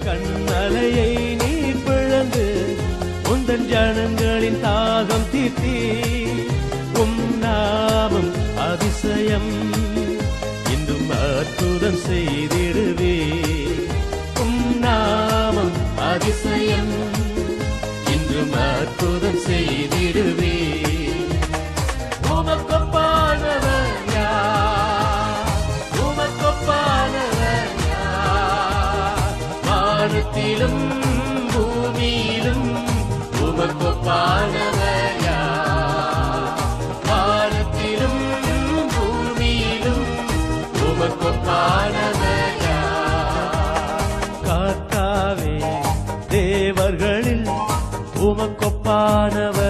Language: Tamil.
கண்ணலையை நீர் பிழந்து உந்தன் ஜனங்களின் தாகம் தீர்த்தி உம் நாமம் அதிசயம் இன்றும் அற்புதம் செய்திடுவே உம் நாமம் அதிசயம் இன்றும் அற்புதம் செய்திடுவே உமக்கொப்பானவர் யார் உமக்கொப்பானவர் யார் வானத்திலும் பூமியிலும் உமக்கொப்பானவர் யார் வானத்திலும் பூமியிலும் உமக்கொப்பானவர் யார் கர்த்தாவே தேவர்களில் உமக்கொப்பானவர்